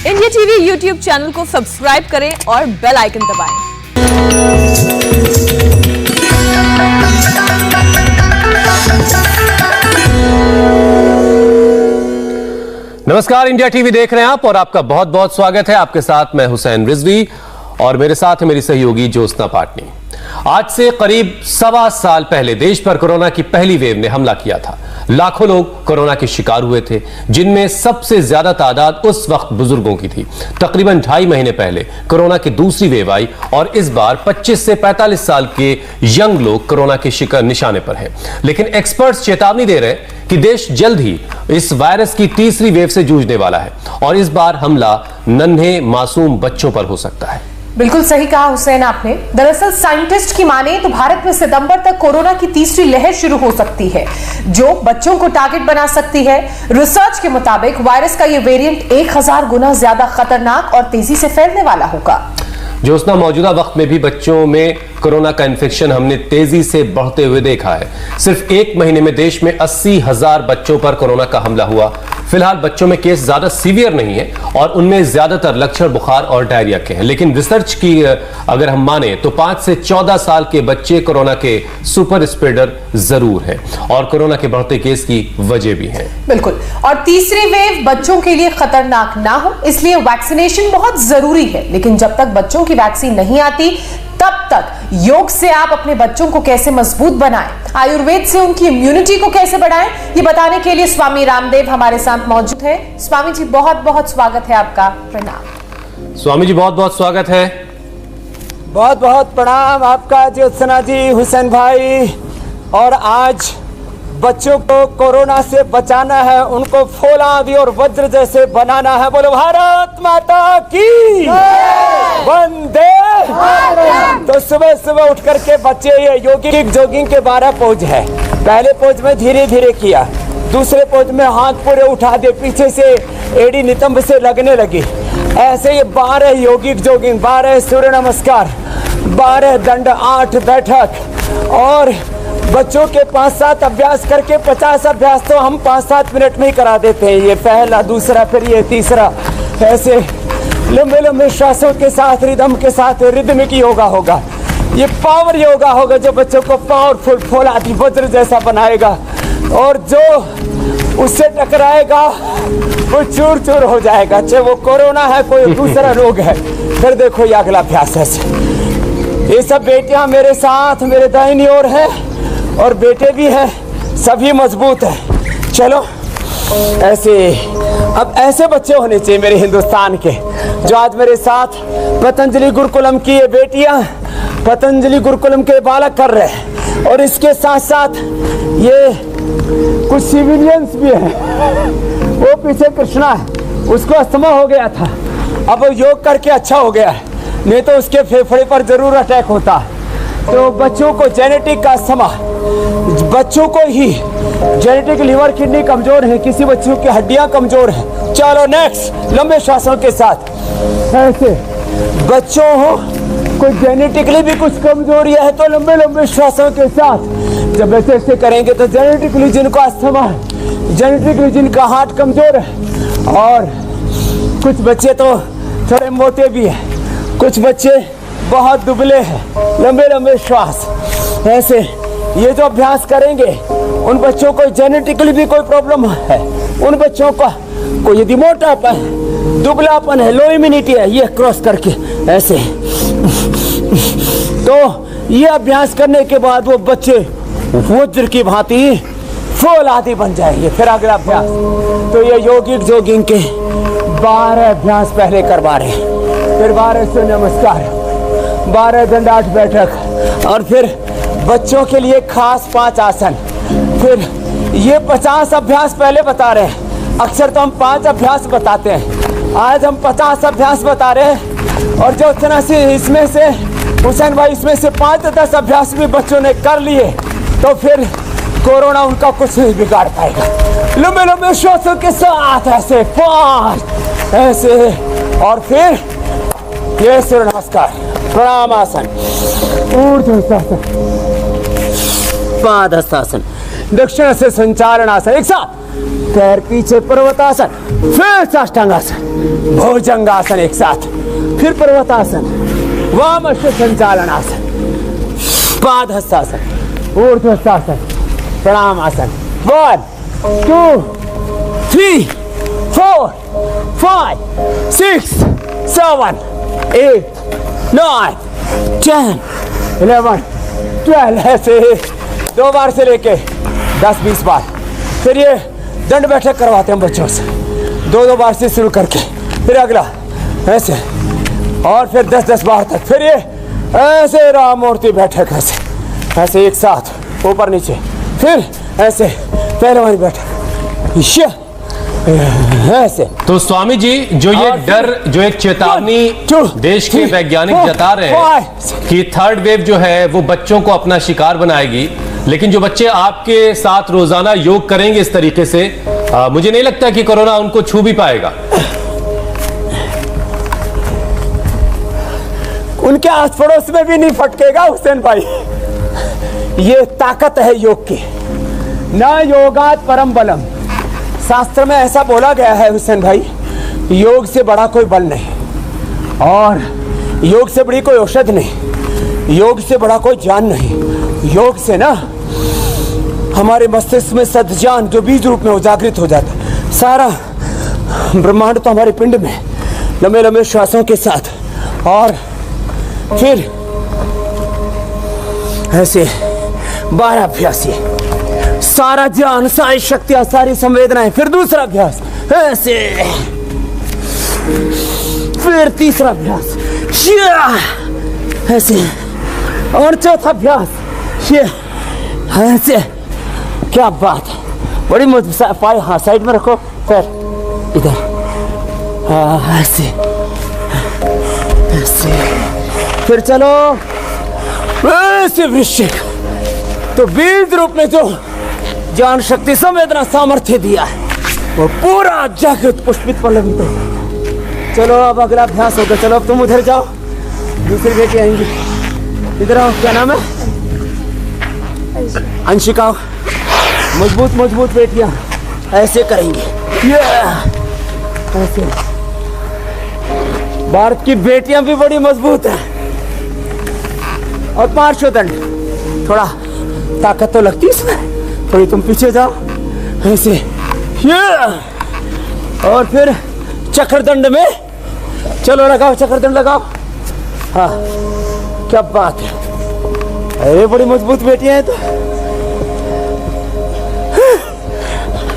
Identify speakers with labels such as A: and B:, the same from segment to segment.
A: India TV YouTube channel को subscribe करें और बेल आइकन दबाएं।
B: नमस्कार, इंडिया टीवी देख रहे हैं आप और आपका बहुत बहुत स्वागत है। आपके साथ मैं हुसैन रिजवी और मेरे साथ है मेरी सहयोगी ज्योत्सना पाटनी। आज से करीब 1.25 साल पहले देश पर कोरोना की पहली वेव ने हमला किया था। लाखों लोग कोरोना के शिकार हुए थे, जिनमें सबसे ज्यादा तादाद उस वक्त बुजुर्गों की थी। तकरीबन 2.5 महीने पहले कोरोना की दूसरी वेव आई और इस बार 25 से 45 साल के यंग लोग कोरोना के शिकार निशाने पर हैं। लेकिन एक्सपर्ट्स चेतावनी दे रहे हैं कि देश जल्द ही इस वायरस की तीसरी वेव से जूझने वाला है और इस बार हमला नन्हे मासूम बच्चों पर हो सकता है।
C: बिल्कुल सही कहा हुसैन आपने। दरअसल साइंटिस्ट की माने तो भारत में सितंबर तक कोरोना की तीसरी लहर शुरू हो सकती है, जो बच्चों को टारगेट बना सकती है। रिसर्च के मुताबिक वायरस का यह वेरिएंट 1000 गुना ज्यादा खतरनाक और तेजी से फैलने वाला होगा।
B: ज्योत्सना, मौजूदा वक्त में भी बच्चों में कोरोना का इन्फेक्शन हमने तेजी से बढ़ते हुए देखा है। सिर्फ 1 महीने में देश में 80,000 बच्चों पर कोरोना का हमला हुआ। फिलहाल बच्चों में केस ज्यादा सीवियर नहीं है और उनमें ज्यादातर लक्षण बुखार और डायरिया के हैं। लेकिन रिसर्च की अगर हम माने तो 5 से 14 साल के बच्चे कोरोना के सुपर स्प्रेडर जरूर हैं और कोरोना के बढ़ते केस की वजह भी है।
C: बिल्कुल, और तीसरी वेव बच्चों के लिए खतरनाक ना हो इसलिए वैक्सीनेशन बहुत जरूरी है। लेकिन जब तक बच्चों की वैक्सीन नहीं आती तब तक योग से आप अपने बच्चों को कैसे मजबूत बनाएं, आयुर्वेद से उनकी इम्यूनिटी को कैसे बढ़ाएं, ये बताने के लिए स्वामी रामदेव हमारे साथ मौजूद है। स्वामी जी, बहुत बहुत स्वागत है आपका। प्रणाम।
B: स्वामी जी, बहुत बहुत स्वागत है।
D: बहुत बहुत प्रणाम आपका ज्योत्सना जी, हुसैन भाई। और आज बच्चों को कोरोना से बचाना है, उनको फौलादी और वज्र जैसे बनाना है। बोलो भारत माता की वंदे। तो सुबह सुबह उठ करके बच्चे ये योगिक जॉगिंग के 12 पोज है। पहले पोज में धीरे धीरे किया, दूसरे पोज में हाथ पूरे उठा दे, पीछे से एड़ी नितंब से लगने लगी। ऐसे ये 12 योगिक जॉगिंग, 12 सूर्य नमस्कार, 12 दंड, 8 बैठक और बच्चों के 5-7 अभ्यास करके 50 अभ्यास तो हम 5-7 मिनट में ही करा देते हैं। ये पहला, दूसरा, फिर ये तीसरा। ऐसे लंबे लंबे श्वासों के साथ, रिदम के साथ रिदमिक योगा होगा। ये पावर योगा होगा जो बच्चों को पावरफुल फौलादी वज्र जैसा बनाएगा और जो उससे टकराएगा वो चूर चूर हो जाएगा। चाहे वो कोरोना है, कोई दूसरा रोग है। फिर देखो ये अगला अभ्यास है। ये सब बेटियां मेरे साथ मेरे दाहिनी ओर है और बेटे भी हैं, सभी मजबूत हैं। चलो ऐसे, अब ऐसे बच्चे होने चाहिए मेरे हिंदुस्तान के, जो आज मेरे साथ पतंजलि गुरुकुलम की ये बेटियां पतंजलि गुरुकुलम के बालक कर रहे हैं और इसके साथ साथ ये कुछ सिविलियंस भी हैं। वो पीछे कृष्णा है, उसको अस्थमा हो गया था, अब वो योग करके अच्छा हो गया है, नहीं तो उसके फेफड़े पर जरूर अटैक होता। तो बच्चों को जेनेटिक का अस्थमा, बच्चों को ही जेनेटिक लिवर किडनी कमजोर है, किसी बच्चों की हड्डियां कमजोर है। चलो नेक्स्ट, लंबे श्वासों के साथ। ऐसे बच्चों हो कोई जेनेटिकली भी कुछ कमजोरी है तो लंबे लंबे श्वासों के साथ जब ऐसे ऐसे करेंगे तो जेनेटिकली जिनको अस्थमा है, जेनेटिकली जिनका हार्ट कमजोर है, और कुछ बच्चे तो थोड़े मोटे भी हैं, कुछ बच्चे बहुत दुबले हैं, लंबे लंबे श्वास। ऐसे ये जो अभ्यास करेंगे उन बच्चों को जेनेटिकली भी कोई प्रॉब्लम है, उन बच्चों का कोई यदि मोटापन है, दुबलापन है, लो इम्यूनिटी है, ये क्रॉस करके ऐसे तो ये अभ्यास करने के बाद वो बच्चे वज्र की भांति फौलादी बन जाएंगे। फिर अगला अभ्यास, तो ये योगिक जॉगिंग के 12 अभ्यास पहले करवा रहे हैं, फिर 12 सूर्य नमस्कार, 12 दंड, 8 बैठक और फिर बच्चों के लिए खास 5 आसन। फिर ये 50 अभ्यास पहले बता रहे हैं। अक्सर तो हम 5 अभ्यास बताते हैं, आज हम 50 अभ्यास बता रहे हैं। और जो इतना से इसमें से हुसैन भाई, इसमें से 5-10 अभ्यास भी बच्चों ने कर लिए तो फिर कोरोना उनका कुछ नहीं बिगाड़ पाएगा। लंबे लंबे श्वासों के साथ ऐसे 5 ऐसे, और फिर ये सूर्य नमस्कार, प्रणाम आसन, ऊर्ध्व हस्तासन, पाद हस्तासन, दक्षिण से संचालन आसन, एक साथ पैर पीछे पर्वतासन, फिर साष्टांगासन, भुजंगासन एक साथ, फिर पर्वतासन, वामश्व संचालन आसन, पाद हस्तासन, ऊर्ध्वस्तासन, प्रणाम आसन। 1 2 3 4 5 6 7 8 9 10 11 12 ऐसे 2 बार से लेके 10-20 बार। फिर ये दंड बैठक करवाते हैं बच्चों से 2-2 बार से शुरू करके, फिर अगला ऐसे, और फिर 10-10 बार तक। फिर ये ऐसे राम मूर्ति बैठक, ऐसे ऐसे एक साथ ऊपर नीचे, फिर ऐसे पहलवानी बैठक, ऐसे।
B: तो स्वामी जी, जो ये डर, जो एक चेतावनी देश के वैज्ञानिक जता रहे हैं कि थर्ड वेव जो है वो बच्चों को अपना शिकार बनाएगी, लेकिन जो बच्चे आपके साथ रोजाना योग करेंगे इस तरीके से, मुझे नहीं लगता कि कोरोना उनको छू भी पाएगा।
D: उनके आस पड़ोस में भी नहीं फटकेगा हुसैन भाई। ये ताकत है योग की। न योगात परम बलम, शास्त्र में ऐसा बोला गया है हुसैन भाई, योग से बड़ा कोई बल नहीं, और योग से बड़ी कोई औषध नहीं, योग से बड़ा कोई ज्ञान नहीं। योग से ना हमारे मस्तिष्क में सद्ज्ञान जो बीज रूप में उजागृत हो जाता है, सारा ब्रह्मांड तो हमारे पिंड में लंबे लंबे श्वासों के साथ, और फिर ऐसे 12 अभ्यास, सारा ज्ञान, सारी शक्तियां, सारी संवेदनाएं। फिर दूसरा अभ्यास ऐसे, फिर तीसरा अभ्यास ऐसे, और चौथा अभ्यास ये ऐसे। क्या बात है, बड़ी मजबूत। हाँ साइड में रखो, फिर इधर ऐसे ऐसे, फिर चलो ऐसे वृश्चिक। तो बीज रूप में जो ज्ञान शक्ति संवेदना सामर्थ्य दिया है वो पूरा जागृत पुष्पित पल्लवित हो। चलो अब अगला अभ्यास होगा। चलो अब तुम उधर जाओ, दूसरी बेटी आएंगी, इधर आओ। क्या नाम है? अंशिका। मजबूत मजबूत बेटियां ऐसे करेंगी, ऐसे। भारत की बेटियां भी बड़ी मजबूत हैं। और पार्श्वदंड, थोड़ा ताकत तो लगती है इसमें, थोड़ी तुम पीछे जाओ ऐसे, और फिर चक्रदंड में चलो, लगाओ चक्रदंड लगाओ। हाँ क्या बात है, अरे बड़ी मजबूत बेटियां हैं। तो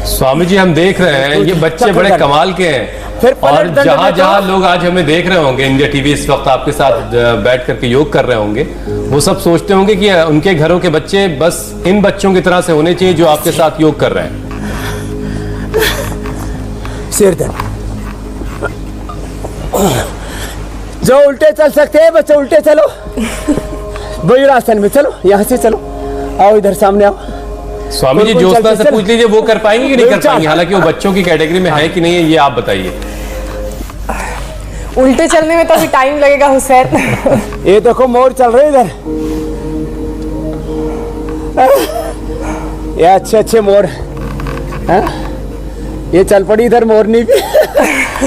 B: स्वामी जी हम देख रहे हैं ये बच्चे बड़े कमाल के हैं,
D: फिर
B: और जहां जहां लोग आज हमें देख रहे होंगे, इंडिया टीवी इस वक्त आपके साथ बैठ करके योग कर रहे होंगे, वो सब सोचते होंगे कि उनके घरों के बच्चे बस इन बच्चों की तरह से होने चाहिए जो आपके साथ योग कर रहे हैं।
D: सिरदर्द, जो उल्टे चल सकते हैं बच्चे उल्टे चलो, वज्रासन में चलो, यहाँ से चलो, आओ इधर सामने आओ।
B: स्वामी जी ज्योत्सना से पूछ लीजिए वो कर पाएंगे कि नहीं कर पाएंगे, हालांकि वो बच्चों की कैटेगरी में है कि नहीं है ये आप बताइए।
A: उल्टे चलने में तो अभी टाइम लगेगा हुसैन।
D: ये देखो मोर चल रहे इधर, ये अच्छे अच्छे मोर है, ये चल पड़ी इधर मोरनी भी।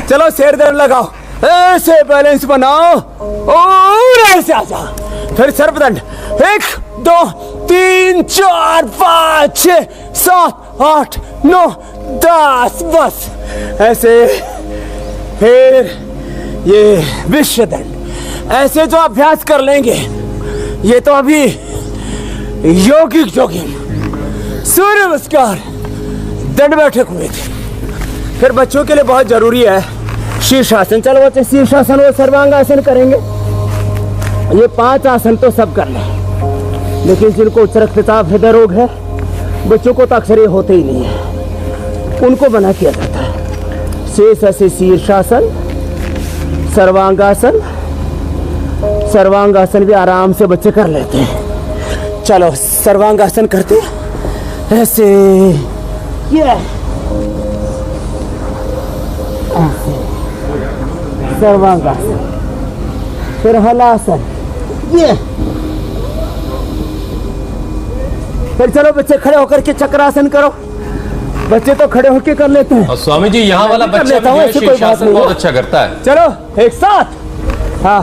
D: चलो शेर दर लगाओ, ऐसे बैलेंस बनाओ और ऐसे आ जाओ। फिर सर्पदंड, 1 2 3 4 5 6 7 8 9 10, बस ऐसे। फिर ये विश्वदंड, ऐसे जो अभ्यास कर लेंगे ये तो अभी योगिक जोगिन सूर्य नमस्कार दंड बैठक हुए थे। फिर बच्चों के लिए बहुत जरूरी है शीर्षासन। चलो बच्चे शीर्षासन और सर्वांगासन करेंगे। ये 5 आसन तो सब कर लें, लेकिन जिनको उच्च रक्तचाप हृदय रोग है बच्चों को तो अक्सर ये होते ही नहीं है, उनको मना किया जाता है। शेष ऐसे शीर्षासन, सर्वांगासन, सर्वांगासन भी आराम से बच्चे कर लेते हैं। चलो सर्वांगासन करते ऐसे, ये ऐसे सर्वांगासन। फिर हलासन, ये फिर चलो बच्चे खड़े होकर के चक्रासन करो। बच्चे तो खड़े होकर कर लेते हैं।
B: और स्वामी जी यहाँ वाला
D: मैं भी कर
B: बच्चा
D: लेता हूँ,
B: भी
D: ऐसी कोई बात
B: शीर्षासन
D: नहीं है।
B: बहुत अच्छा करता है।
D: चलो एक साथ। हाँ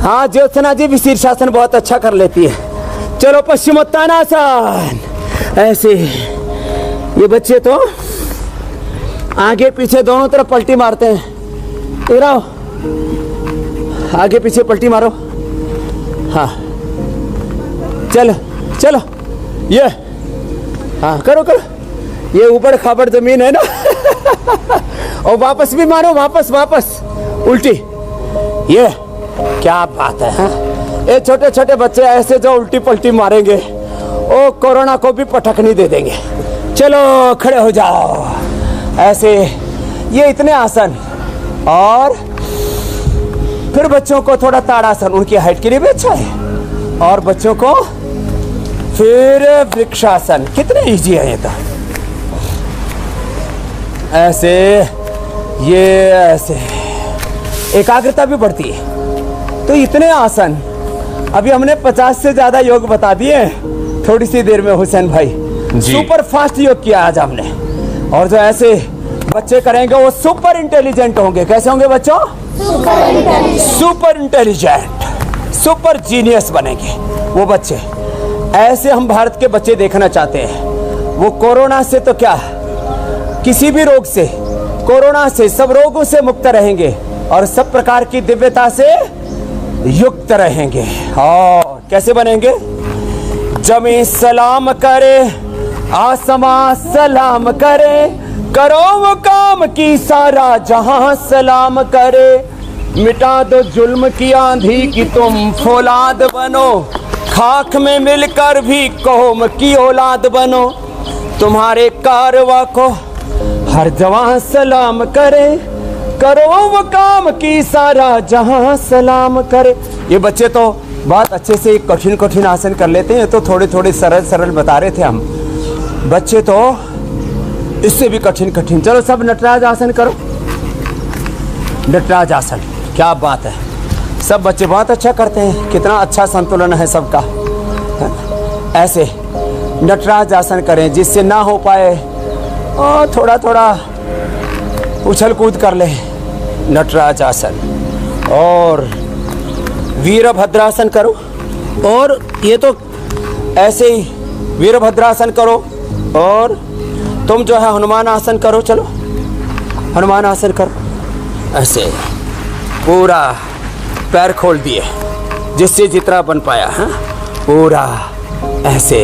D: हाँ, ज्योत्सना जी भी शीर्षासन बहुत अच्छा कर लेती है। चलो पश्चिमोत्तानासन। ऐसे ये बच्चे तो आगे पीछे दोनों तरफ पलटी मारते हैं। इधर आओ, आगे पीछे पलटी मारो। हाँ चलो चलो, ये हाँ करो करो, ये ऊबड़ खाबड़ जमीन है ना। और वापस भी मारो, वापस वापस उल्टी। ये क्या बात है, हाँ? ये छोटे छोटे बच्चे ऐसे जो उल्टी पलटी मारेंगे वो कोरोना को भी पटकनी दे देंगे। चलो खड़े हो जाओ ऐसे, ये इतने आसन। और फिर बच्चों को थोड़ा ताड़ासन, उनकी हाइट के लिए भी अच्छा है। और बच्चों को फिर वृक्षासन, कितने इजी है ये तो। ऐसे ये ऐसे एकाग्रता भी बढ़ती है। तो इतने आसन, अभी हमने 50 से ज्यादा योग बता दिए थोड़ी सी देर में हुसैन भाई। सुपर फास्ट योग किया आज हमने। और जो ऐसे बच्चे करेंगे वो सुपर इंटेलिजेंट होंगे। कैसे होंगे बच्चों? सुपर इंटेलिजेंट, सुपर जीनियस बनेंगे वो बच्चे। ऐसे हम भारत के बच्चे देखना चाहते हैं। वो कोरोना से तो क्या, किसी भी रोग से, कोरोना से, सब रोगों से मुक्त रहेंगे और सब प्रकार की दिव्यता से युक्त रहेंगे। और कैसे बनेंगे? जमी सलाम करे, आसमां सलाम करे, करो वो काम की सारा जहां सलाम करे। मिटा दो जुल्म की आंधी की तुम फौलाद बनो, खाक में मिलकर भी कौम की औलाद बनो। तुम्हारे कारवा को हर जवां सलाम करे, करो वो काम की सारा जहां सलाम करे। ये बच्चे तो बहुत अच्छे से कठिन कठिन आसन कर लेते हैं। तो थोड़े थोड़े सरल सरल बता रहे थे हम। बच्चे तो इससे भी कठिन कठिन। चलो सब नटराज आसन करो। नटराज आसन, क्या बात है, सब बच्चे बहुत अच्छा करते हैं। कितना अच्छा संतुलन है सबका। ऐसे नटराज आसन करें, जिससे ना हो पाए और थोड़ा थोड़ा उछल कूद कर ले। नटराज आसन और वीरभद्रासन करो। और ये तो ऐसे ही वीरभद्रासन करो। और तुम जो है हनुमान आसन करो। चलो हनुमान आसन करो। ऐसे पूरा पैर खोल दिए, जिससे जितना बन पाया। हाँ पूरा ऐसे।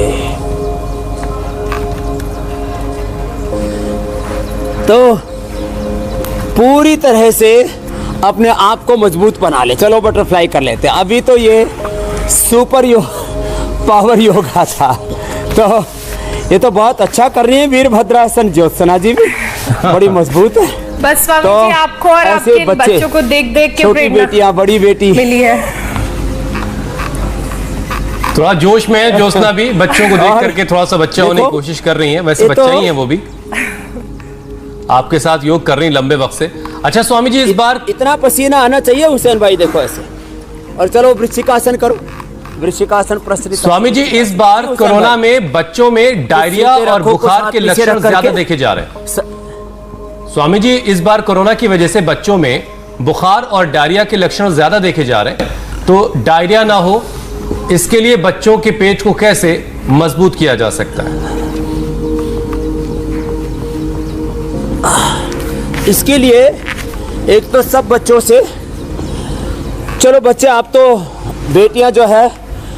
D: तो पूरी तरह से अपने आप को मजबूत बना ले। चलो बटरफ्लाई कर लेते हैं। अभी तो ये सुपर पावर योगा था। तो ये तो बहुत अच्छा कर रही है वीरभद्रासन ज्योत्सना जी भी, बड़ी मजबूत है।
C: बस स्वामी
D: तो
C: जी, आपको और आपके बच्चों को देख देख के
D: छोटी बेटियां, बड़ी बेटी
C: मिली है।
B: थोड़ा जोश में है ज्योत्सना भी, बच्चों को देख करके थोड़ा सा बच्चा होने की कोशिश कर रही है। वैसे बच्चा ही है वो भी, आपके साथ योग कर रही लंबे वक्त से। अच्छा स्वामी जी, इस बार
D: इतना पसीना आना चाहिए हुसैन भाई, देखो ऐसे। और चलो वृश्चिकासन करो। वृश्चिकासन प्रस्तुत।
B: स्वामी जी, इस बार कोरोना में बच्चों में डायरिया और बुखार के लक्षण ज्यादा देखे जा रहे हैं। स्वामी जी, इस बार कोरोना की वजह से बच्चों में बुखार और डायरिया के लक्षण ज्यादा देखे जा रहे हैं। तो डायरिया ना हो, इसके लिए बच्चों के पेट को कैसे मजबूत किया जा सकता है?
D: इसके लिए एक तो सब बच्चों से, चलो बच्चे आप तो बेटियां जो है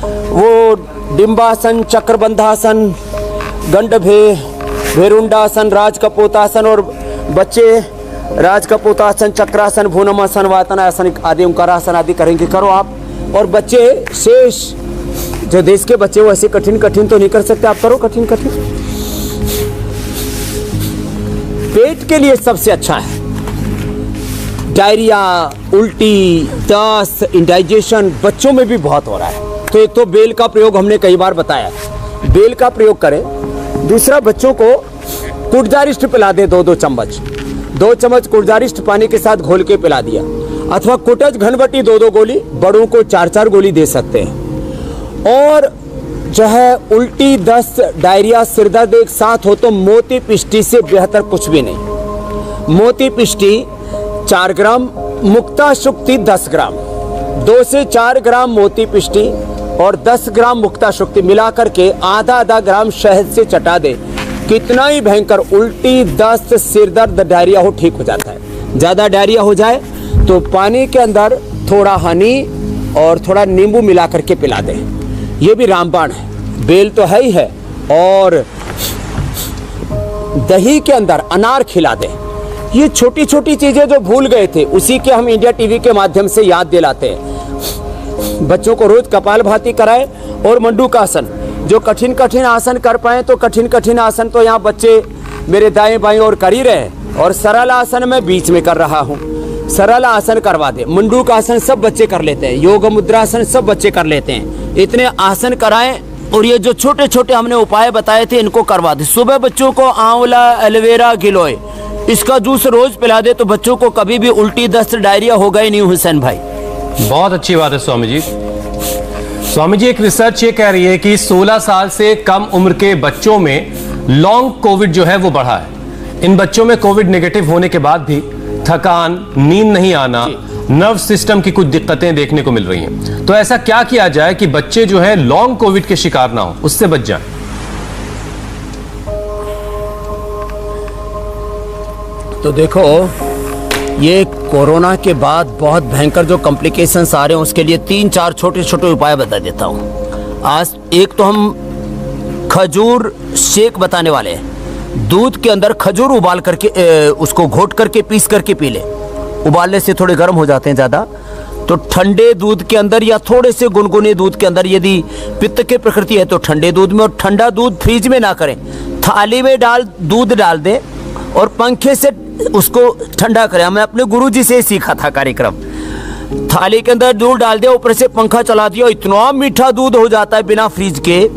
D: वो डिंबासन, चक्रबंधासन, भेरुंडासन, राजकपोतासन, और बच्चे राजकपोतासन, चक्रासन, भूनमासन, वातनासन आदि, ओंकारासन आदि करेंगे। करो आप। और बच्चे शेष जो देश के बच्चे वो ऐसे कठिन कठिन तो नहीं कर सकते, आप करो कठिन कठिन। पेट के लिए सबसे अच्छा है। डायरिया, उल्टी, दस्त, इंडाइजेशन बच्चों में भी बहुत हो रहा है। तो एक तो बेल का प्रयोग हमने कई बार बताया, बेल का प्रयोग करें। दूसरा, बच्चों को कुटजारिष्ट पिला दे, 2-2 चम्मच, 2 चम्मच कुटजारिष्ट पानी के साथ घोल के पिला दिया। अथवा कुटज घनवटी 2-2 गोली, बड़ों को 4-4 गोली दे सकते हैं। और जो है उल्टी, दस्त, डायरिया, सिरदर्द एक साथ हो तो मोती पिष्टी से बेहतर कुछ भी नहीं। मोती पिष्टी 4 ग्राम, मुक्ता शुक्ति 10 ग्राम, 2 से 4 ग्राम मोती पिष्टी और 10 ग्राम मुक्ता शुक्ति मिलाकर के आधा ग्राम शहद से चटा दे। कितना ही भयंकर उल्टी, दस्त, सिरदर्द, डायरिया हो ठीक हो जाता है। ज़्यादा डायरिया हो जाए तो पानी के अंदर थोड़ा हनी और थोड़ा नींबू मिला करके पिला दें। ये भी रामबाण है, बेल तो है ही है। और दही के अंदर अनार खिला दें। ये छोटी छोटी चीजें जो भूल गए थे उसी के हम इंडिया टीवी के माध्यम से याद दिलाते हैं। बच्चों को रोज कपालभाति कराएं और मंडूकासन, जो कठिन कठिन आसन कर पाए तो कठिन आसन तो यहाँ बच्चे मेरे दाएं बाएं और कर ही रहे हैं। और सरल आसन मैं बीच में कर रहा हूँ, सरल आसन करवा दे। मंडूकासन सब बच्चे कर लेते हैं, योग मुद्रासन सब बच्चे कर लेते हैं। इतने आसन कराएं और ये जो छोटे छोटे हमने उपाय बताए थे इनको करवा दे। सुबह बच्चों को आंवला, एलोवेरा, गिलोय इसका जूस रोज पिला दे तो बच्चों को कभी भी उल्टी, दस्त, डायरिया होगा ही नहीं। हुसैन भाई
B: बहुत अच्छी बात है स्वामी जी। स्वामी जी, एक रिसर्च ये कह रही है कि 16 साल से कम उम्र के बच्चों में लॉन्ग कोविड जो है वो बढ़ा है। इन बच्चों में कोविड नेगेटिव होने के बाद भी थकान, नींद नहीं आना, नर्व सिस्टम की कुछ दिक्कतें देखने को मिल रही हैं। तो ऐसा क्या किया जाए कि बच्चे जो है लॉन्ग कोविड के शिकार ना हो, उससे बच जाएं?
D: तो देखो, ये कोरोना के बाद बहुत भयंकर जो कॉम्प्लिकेशंस आ रहे हैं उसके लिए 3-4 छोटे छोटे उपाय बता देता हूँ। आज एक तो हम खजूर शेक बताने वाले हैं। दूध के अंदर खजूर उबाल करके उसको घोट करके पीस करके पी ले। उबालने से थोड़े गर्म हो जाते हैं ज़्यादा, तो ठंडे दूध के अंदर या थोड़े से गुनगुने दूध के अंदर, यदि पित्त की प्रकृति है तो ठंडे दूध में, और ठंडा दूध फ्रिज में ना करें, थाली में दूध डाल दें और पंखे से उसको ठंडा करें। मैं अपने गुरुजी से सीखा था कार्यक्रम। थाली के अंदर दूध डाल दिया, ऊपर से पंखा चला दिया, इतना मीठा दूध हो जाता है बिना फ्रिज के।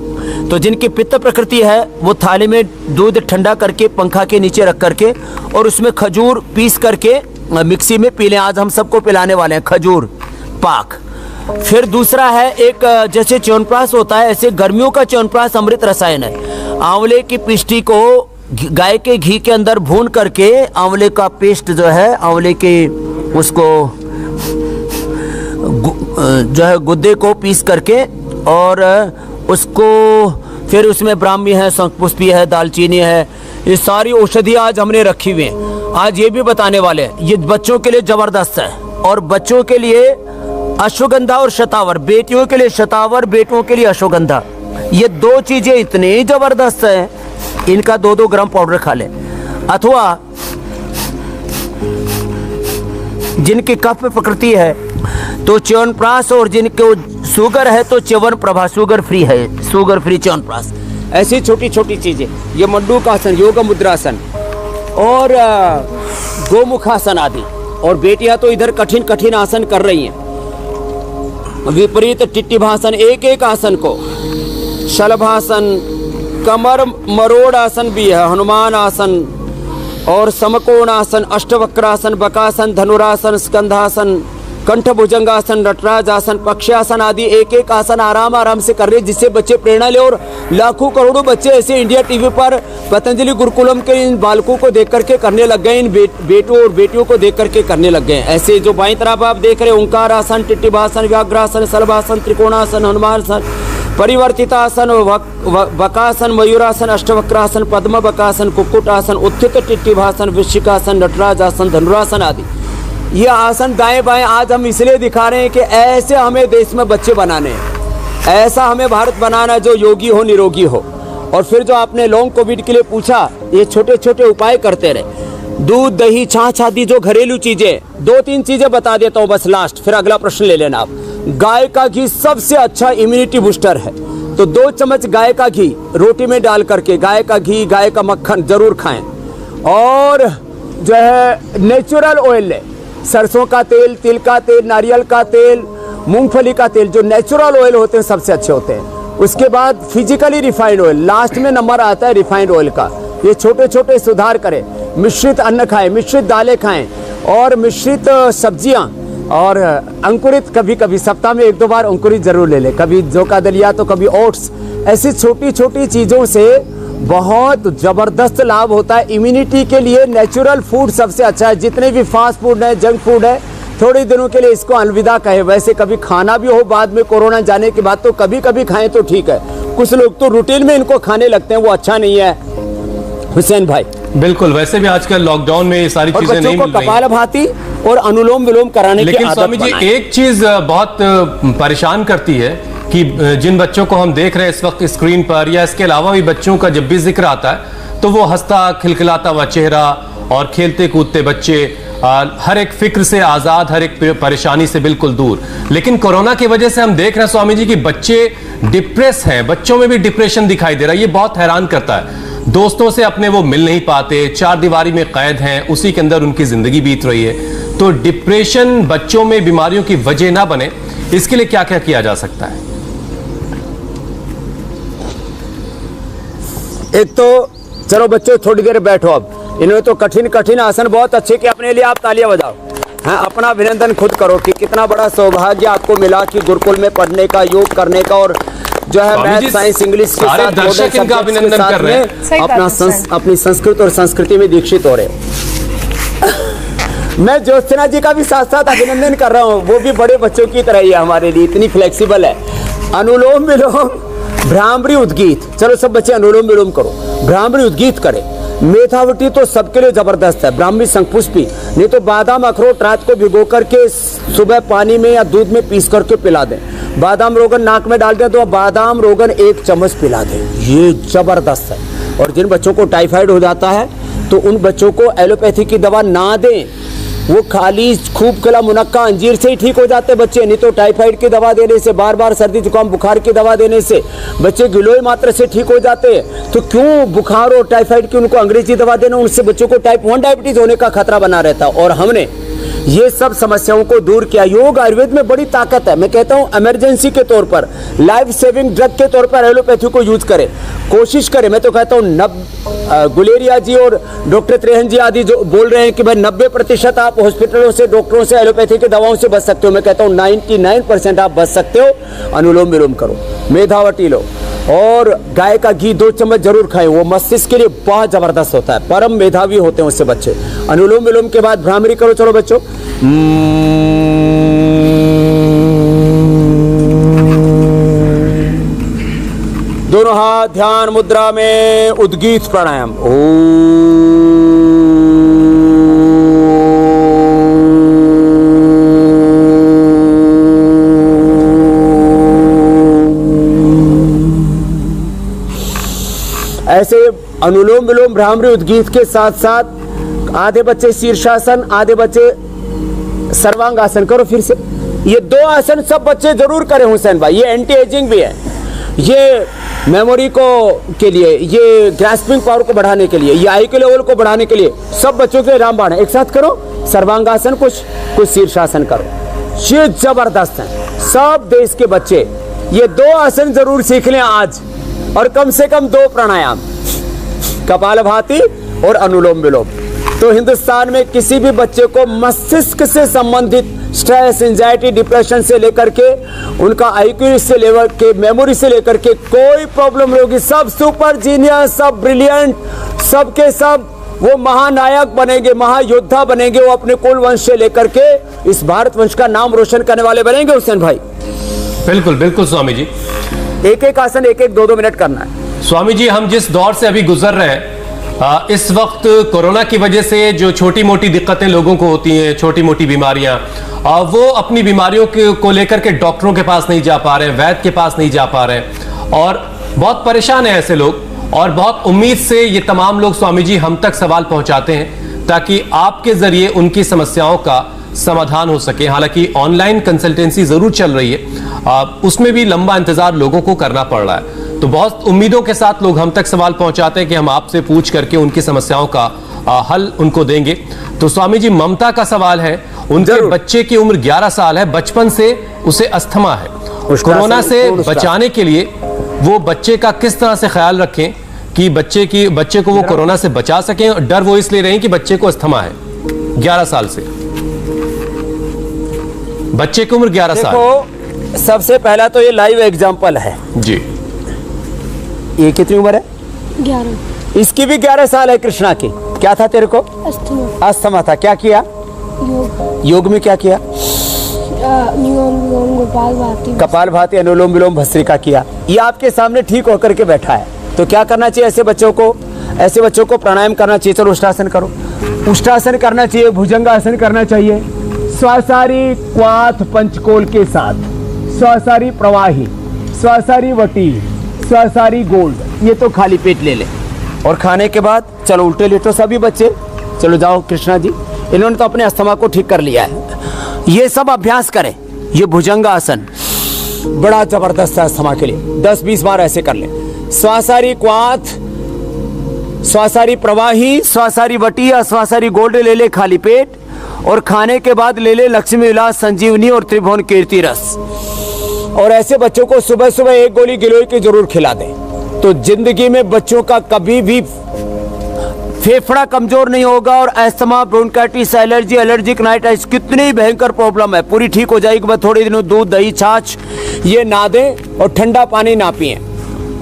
D: तो जिनकी पित्त प्रकृति है वो थाली में दूध ठंडा करके पंखा के नीचे रख करके और उसमें खजूर पीस करके मिक्सी में पी लें। आज हम सबको पिलाने वाले हैं खजूर पाक। फिर दूसरा है, एक जैसे च्यवनप्राश होता है ऐसे गर्मियों का च्यवनप्राश अमृत रसायन है। आंवले की पिष्टी को गाय के घी के अंदर भून करके आंवले का पेस्ट जो है, आंवले के उसको जो है गुद्दे को पीस करके और उसको फिर उसमें ब्राह्मी है, शंखपुष्पी है, दालचीनी है, ये सारी औषधि आज हमने रखी हुई हैं। आज ये भी बताने वाले हैं, ये बच्चों के लिए जबरदस्त है। और बच्चों के लिए अश्वगंधा और शतावर, बेटियों के लिए शतावर, बेटों के लिए अश्वगंधा, ये 2 चीजें इतनी जबरदस्त है, इनका 2-2 ग्राम पाउडर खा ले। अथवा जिनकी कफ प्रकृति है तो च्यवनप्राश, और जिनको शुगर है तो च्यवन प्रभा, शुगर फ्री है, शुगर फ्री च्यवनप्राश। ऐसी छोटी छोटी चीजें, ये मंडूकासन, योग मुद्रासन और गोमुखासन आदि। और बेटियां तो इधर कठिन कठिन आसन कर रही हैं। विपरीत टिट्टिभासन, एक एक आसन को, शलभासन, कमर मरोड़ आसन भी है, हनुमान आसन और समकोण आसन, अष्टवक्रासन, बकासन, धनुरासन, स्कंधासन, कंठ भुजंगासन, नटराज आसन, पक्षासन आदि एक एक आसन आराम आराम से कर रहे हैं, जिससे बच्चे प्रेरणा ले। और लाखों करोड़ों बच्चे ऐसे इंडिया टीवी पर पतंजलि गुरुकुलम के इन बालकों को देख करके करने लग गए, इन बेटों और बेटियों को देख करके करने लग गए। ऐसे जो बाईं तरफ आप देख रहे हैं, ओंकार आसन, टिट्टिभासन, व्याघ्रासन, शलभासन, त्रिकोणासन, हनुमानासन, परिवर्तितासन, बकासन, मयूरासन, अष्टवक्रासन, पद्म बकासन, कुक्कुटासन, उत्थित टिट्टिभासन, वृश्चिकासन, नटराज आसन, धनुरासन आदि। ये आसन दाएं बाएं आज हम इसलिए दिखा रहे हैं कि ऐसे हमें देश में बच्चे बनाने हैं, ऐसा हमें भारत बनाना है जो योगी हो, निरोगी हो। और फिर जो आपने लॉन्ग कोविड के लिए पूछा, ये छोटे छोटे उपाय करते रहे। दूध, दही, छाछ आदि जो घरेलू चीजें, 2-3 चीजें बता देता हूँ बस लास्ट, फिर अगला प्रश्न ले लेना आप। गाय का घी सबसे अच्छा इम्यूनिटी बूस्टर है, तो 2 चम्मच गाय का घी रोटी में डाल करके, गाय का घी, गाय का मक्खन जरूर खाएं। और जो है नेचुरल ऑयल लें, सरसों का तेल, तिल का तेल, नारियल का तेल, मूंगफली का तेल, जो नेचुरल ऑयल होते हैं सबसे अच्छे होते हैं। उसके बाद फिजिकली रिफाइंड ऑयल, लास्ट में नंबर आता है रिफाइंड ऑयल का। ये छोटे छोटे सुधार करें। मिश्रित अन्न खाएं, मिश्रित दालें खाएं और मिश्रित सब्जियां और अंकुरित कभी कभी सप्ताह में 1-2 बार अंकुरित जरूर ले ले, कभी जौ का दलिया तो कभी ओट्स। ऐसी छोटी छोटी चीज़ों से बहुत ज़बरदस्त लाभ होता है। इम्यूनिटी के लिए नेचुरल फूड सबसे अच्छा है। जितने भी फास्ट फूड है, जंक फूड है, थोड़े दिनों के लिए इसको अलविदा कहे। वैसे कभी खाना भी हो बाद में कोरोना जाने के बाद तो कभी कभी खाएं तो ठीक है। कुछ लोग तो रूटीन में इनको खाने लगते हैं, वो अच्छा नहीं है हुसैन भाई।
B: बिल्कुल, वैसे भी आजकल लॉकडाउन में ये सारी चीजें नहीं मिल रही।
D: कपालभाति और अनुलोम विलोम कराने की आदत
B: स्वामी जी, एक चीज बहुत परेशान करती है कि जिन बच्चों को हम देख रहे हैं इस वक्त स्क्रीन पर, या इसके अलावा भी बच्चों का जब भी जिक्र आता है तो वो हंसता खिलखिलाता हुआ चेहरा और खेलते कूदते बच्चे, हर एक फिक्र से आजाद, हर एक परेशानी से बिल्कुल दूर। लेकिन कोरोना की वजह से हम देख रहे हैं स्वामी जी कि बच्चे डिप्रेस हैं, बच्चों में भी डिप्रेशन दिखाई दे रहा है। ये बहुत हैरान करता है। दोस्तों से अपने वो मिल नहीं पाते, चार दीवारी में कैद हैं, उसी के अंदर उनकी जिंदगी बीत रही है। तो डिप्रेशन बच्चों में बीमारियों की वजह ना बने, इसके लिए क्या क्या किया जा सकता है?
D: एक तो चलो बच्चों थोड़ी देर बैठो। अब इन्होंने तो कठिन कठिन आसन बहुत अच्छे किए, अपने लिए आप तालियां बजाओ। हाँ, अपना अभिनंदन खुद करो कि कितना बड़ा सौभाग्य आपको मिला कि गुरुकुल में पढ़ने का, योग करने का, और जो है मैथ, साइंस, इंग्लिश के साथ
B: दर्शक इनका अभिनंदन कर रहे हैं।
D: अपनी संस्कृत और संस्कृति में दीक्षित हो रहे हैं। मैं ज्योत्सना जी का भी साथ साथ अभिनंदन कर रहा हूँ। वो भी बड़े बच्चों की तरह ही है, हमारे लिए इतनी फ्लेक्सिबल है। अनुलोम विलोम, भ्रामरी, उद्गीत। चलो सब बच्चे अनुलोम विलोम करो, भ्रामरी उद्गीत करें। मेधावटी तो सबके लिए जबरदस्त है। ब्राह्मी शंखपुष्पी, नहीं तो बादाम अखरोट रात को भिगो करके सुबह पानी में या दूध में पीस करके पिला दें। बादाम रोगन नाक में डाल दें तो बादाम रोगन 1 चम्मच पिला दें, ये जबरदस्त है। और जिन बच्चों को टाइफाइड हो जाता है तो उन बच्चों को एलोपैथी की दवा ना दें, वो खाली खूब खिला मुनक्का अंजीर से ही ठीक हो जाते बच्चे। नहीं तो टाइफाइड की दवा देने से, बार बार सर्दी जुकाम बुखार की दवा देने से बच्चे गिलोय मात्र से ठीक हो जाते हैं। तो क्यों बुखार और टाइफाइड की उनको अंग्रेजी दवा देना? उनसे बच्चों को टाइप 1 डायबिटीज होने का खतरा बना रहता। और हमने ये सब समस्याओं को दूर किया। योग आयुर्वेद में बड़ी ताकत है। मैं कहता हूँ इमरजेंसी के तौर पर, लाइफ सेविंग ड्रग के तौर पर एलोपैथी को यूज करें, कोशिश करें। मैं तो कहता हूँ गुलेरिया जी और डॉक्टर त्रेहन जी आदि जो बोल रहे हैं कि भाई 90% आप हॉस्पिटलों से, डॉक्टरों से, एलोपैथी की दवाओं से बच सकते हो। मैं कहता हूँ 99% आप बच सकते हो। अनुलोम विलोम करो, मेधावटी लो, और गाय का घी 2 चम्मच जरूर खाएं। वो मस्तिष्क के लिए बहुत जबरदस्त होता है। परम मेधावी होते हैं उससे बच्चे। अनुलोम विलोम के बाद भ्रामरी करो। चलो बच्चों, दोनों हाथ ध्यान मुद्रा में, उद्गीत प्राणायाम। ऐसे अनुलोम विलोम भ्रामरी उद्गीत के साथ साथ आधे बच्चे शीर्षासन, आधे बच्चे सर्वांगासन करो। फिर से ये 2 आसन सब बच्चे जरूर करें हुसैन भाई। ये एंटी एजिंग भी है, ये मेमोरी को के लिए, ये ग्रास्पिंग पावर को बढ़ाने के लिए, ये IQ लेवल को बढ़ाने के लिए सब बच्चों के लिए रामबाण है। एक साथ करो सर्वांगासन, कुछ शीर्षासन करो। ये जबरदस्त है। सब देश के बच्चे ये 2 आसन जरूर सीख लें आज, और कम से कम 2 प्राणायाम, कपालभाति और अनुलोम विलोम। तो हिंदुस्तान में किसी भी बच्चे को मस्तिष्क से संबंधित स्ट्रेस, एंजाइटी, डिप्रेशन से लेकर के उनका IQ से लेकर के, मेमोरी से लेकर के कोई प्रॉब्लम नहीं होगी। सब सुपर जीनियस, सब ब्रिलियंट, सबके सब वो महानायक बनेंगे, महायोद्धा बनेंगे। वो अपने कुल वंश से लेकर के इस भारत वंश का नाम रोशन करने वाले बनेंगे हुसैन भाई।
B: बिल्कुल बिल्कुल स्वामी जी।
D: एक आसन 1-2 मिनट करना है।
B: स्वामी जी, हम जिस दौर से अभी गुजर रहे हैं, इस वक्त कोरोना की वजह से जो छोटी मोटी दिक्कतें लोगों को होती हैं, छोटी मोटी बीमारियां, वो अपनी बीमारियों को लेकर के डॉक्टरों के पास नहीं जा पा रहे हैं, वैद्य के पास नहीं जा पा रहे हैं, और बहुत परेशान हैं ऐसे लोग। और बहुत उम्मीद से ये तमाम लोग स्वामी जी हम तक सवाल पहुंचाते हैं ताकि आपके जरिए उनकी समस्याओं का समाधान हो सके। हालांकि ऑनलाइन कंसल्टेंसी जरूर चल रही है, उसमें भी लंबा इंतजार लोगों को करना पड़ रहा है। तो बहुत उम्मीदों के साथ लोग हम तक सवाल पहुंचाते हैं कि हम आपसे पूछ करके उनकी समस्याओं का हल उनको देंगे। तो स्वामी जी, ममता का सवाल है, उनके बच्चे की उम्र 11 साल है, बचपन से उसे अस्थमा है। कोरोना से बचाने के लिए वो बच्चे का किस तरह से ख्याल रखें कि बच्चे को वो कोरोना से बचा सकें? और डर वो इसलिए रहे कि बच्चे को अस्थमा है 11 साल से। बच्चे की उम्र 11 साल।
D: देखो, सबसे पहला तो ये लाइव एग्जाम्पल है
B: जी।
D: ये कितनी उम्र है?
E: 11।
D: इसकी भी 11 साल है। कृष्णा की क्या था तेरे को?
E: अस्थमा।
D: अस्थमा था। क्या किया? योग में क्या किया?
E: अनुलोम विलोम
D: कपाल भाती, अनुलोम विलोम, भस्त्रिका किया। ये आपके सामने ठीक होकर के बैठा है। तो क्या करना चाहिए ऐसे बच्चों को? ऐसे बच्चों को प्राणायाम करना चाहिए। चलो उष्टासन करो। उष्टासन करना चाहिए, भुजंगासन करना चाहिए, स्वासारी क्वाथ पंचकोल के साथ, स्वासारी प्रवाही, स्वासारी वटी, स्वासारी गोल्ड। ये तो खाली पेट ले ले। और खाने के बाद चलो उल्टे लेटो सभी बच्चे। चलो जाओ कृष्णा जी, इन्होंने तो अपने अस्थमा को ठीक कर लिया है। ये सब अभ्यास करें। ये भुजंगासन बड़ा जबरदस्त है अस्थमा के लिए। 10-20 बार ऐसे कर ले। स्वासारी क्वाथ, स्वासारी प्रवाही, स्वासारी वटी या स्वासारी गोल्ड ले ले खाली पेट। और खाने के बाद ले ले लक्ष्मी विलास, संजीवनी और त्रिभुवन कीर्ति रस। और ऐसे बच्चों को सुबह सुबह 1 गोली गिलोय की जरूर खिला दें। तो जिंदगी में बच्चों का कभी भी फेफड़ा कमजोर नहीं होगा। और अस्थमा, ब्रोंकाइटिस, एलर्जी, एलर्जिक नाइटिस, कितनी भयंकर प्रॉब्लम है पूरी ठीक हो जाएगी। बस थोड़े दिनों दूध, दही, छाछ ये ना दें और ठंडा पानी ना पिएं।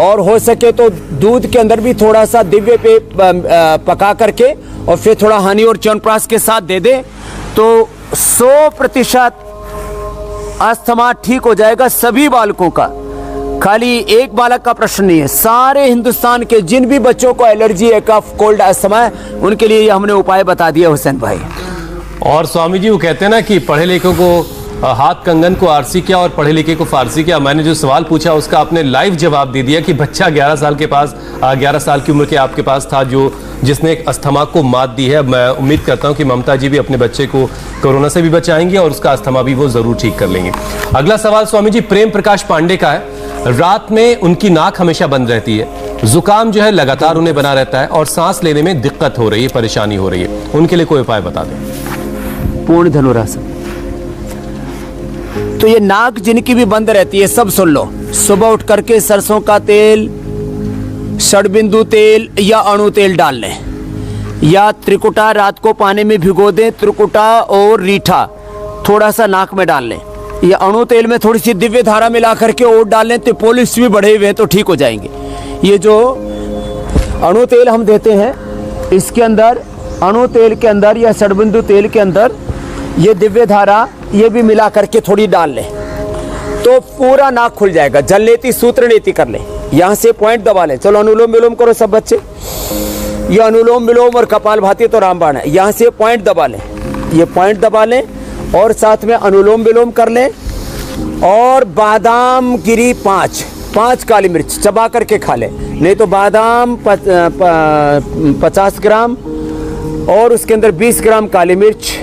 D: और हो सके तो दूध के अंदर भी थोड़ा सा दिव्य पे पका करके और फिर थोड़ा हनी और च्यवनप्राश के साथ दे दें तो 100% अस्थमा ठीक हो जाएगा सभी बालकों का। खाली एक बालक का प्रश्न नहीं है, सारे हिंदुस्तान के जिन भी बच्चों को एलर्जी है, कफ, कोल्ड, अस्थमा है, उनके लिए ये हमने उपाय बता दिया हुसैन भाई।
B: और स्वामी जी वो कहते हैं ना कि पढ़े लिखे को हाथ कंगन को आरसी क्या और पढ़े लिखे को फारसी क्या। मैंने जो सवाल पूछा उसका आपने लाइव जवाब दे दिया कि बच्चा 11 साल के पास 11 साल की उम्र के आपके पास था जिसने एक अस्थमा को मात दी है। मैं उम्मीद करता हूं कि ममता जी भी अपने बच्चे को कोरोना से भी बचाएंगे और उसका अस्थमा भी वो जरूर ठीक कर लेंगे। अगला सवाल स्वामी जी प्रेम प्रकाश पांडे का है। रात में उनकी नाक हमेशा बंद रहती है, जुकाम जो है लगातार उन्हें बना रहता है और सांस लेने में दिक्कत हो रही है, परेशानी हो रही है। उनके लिए कोई उपाय बता दें।
D: पूर्ण धनुरासन। तो ये नाक जिनकी भी बंद रहती है सब सुन लो। सुबह उठ करके सरसों का तेल, षडबिंदु तेल या अणु तेल डाल लें, या त्रिकुटा रात को पानी में भिगो दें। त्रिकुटा और रीठा थोड़ा सा नाक में डाल लें। या अणु तेल में थोड़ी सी दिव्य धारा मिला करके और डाल लें तो पोलिस भी बढ़े हुए हैं तो ठीक हो जाएंगे। ये जो अणु तेल हम देते हैं इसके अंदर, अणु तेल के अंदर या षडबिंदु तेल के अंदर ये दिव्य धारा ये भी मिला करके थोड़ी डाल लें तो पूरा नाक खुल जाएगा। जल लेती सूत्र लेती कर लें, यहाँ से पॉइंट दबा लें। चलो अनुलोम विलोम करो सब बच्चे। ये अनुलोम विलोम और कपाल भाती तो रामबाण है। यहाँ से पॉइंट दबा लें, ये पॉइंट दबा लें और साथ में अनुलोम विलोम कर लें। और बादाम गिरी 5 काली मिर्च चबा करके खा लें। नहीं तो बादाम 50 ग्राम और उसके अंदर 20 ग्राम काली मिर्च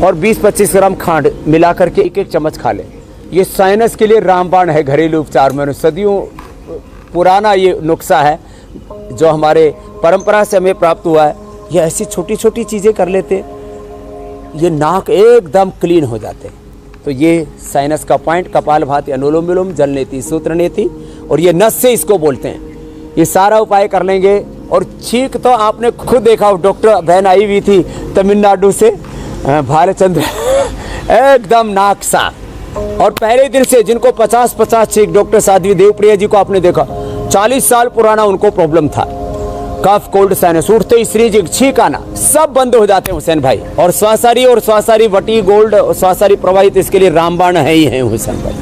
D: और 20-25 ग्राम खांड मिला करके 1-1 चम्मच खा लें। ये साइनस के लिए रामबाण है, घरेलू उपचार में सदियों पुराना ये नुस्खा है जो हमारे परंपरा से हमें प्राप्त हुआ है। ये ऐसी छोटी छोटी चीज़ें कर लेते, ये नाक एकदम क्लीन हो जाते। तो ये साइनस का पॉइंट, कपाल भाती, अनुलोम विलोम, जल नेति, सूत्र नेति और ये नस से इसको बोलते हैं। ये सारा उपाय कर लेंगे और छींक तो आपने खुद देखा, डॉक्टर बहन आई हुई थी तमिलनाडु से, भालचंद्र एकदम नाक साफ। और पहले दिन से जिनको 50-50 छींक, डॉक्टर साध्वी देवप्रिया जी को आपने देखा 40 साल पुराना उनको प्रॉब्लम था, कफ, कोल्ड, साइनस, उठते ही श्री जी छींक आना सब बंद हो जाते हैं हुसैन भाई। और स्वासारी वटी, गोल्ड, स्वासारी प्रवाहित इसके लिए रामबाण है ही है हुसैन भाई।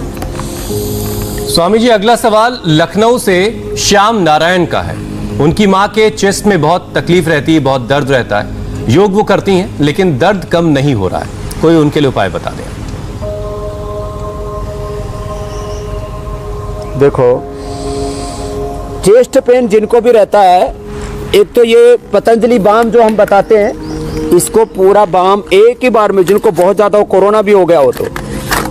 B: स्वामी जी अगला सवाल लखनऊ से श्याम नारायण का है। उनकी मां के चेस्ट में बहुत तकलीफ रहती है, बहुत दर्द रहता है। योग वो करती हैं लेकिन दर्द कम नहीं हो रहा है, कोई उनके लिए उपाय बता दें।
D: देखो चेस्ट पेन जिनको भी रहता है, एक तो ये पतंजलि बाम जो हम बताते हैं, इसको पूरा बाम एक ही बार में, जिनको बहुत ज़्यादा कोरोना भी हो गया हो तो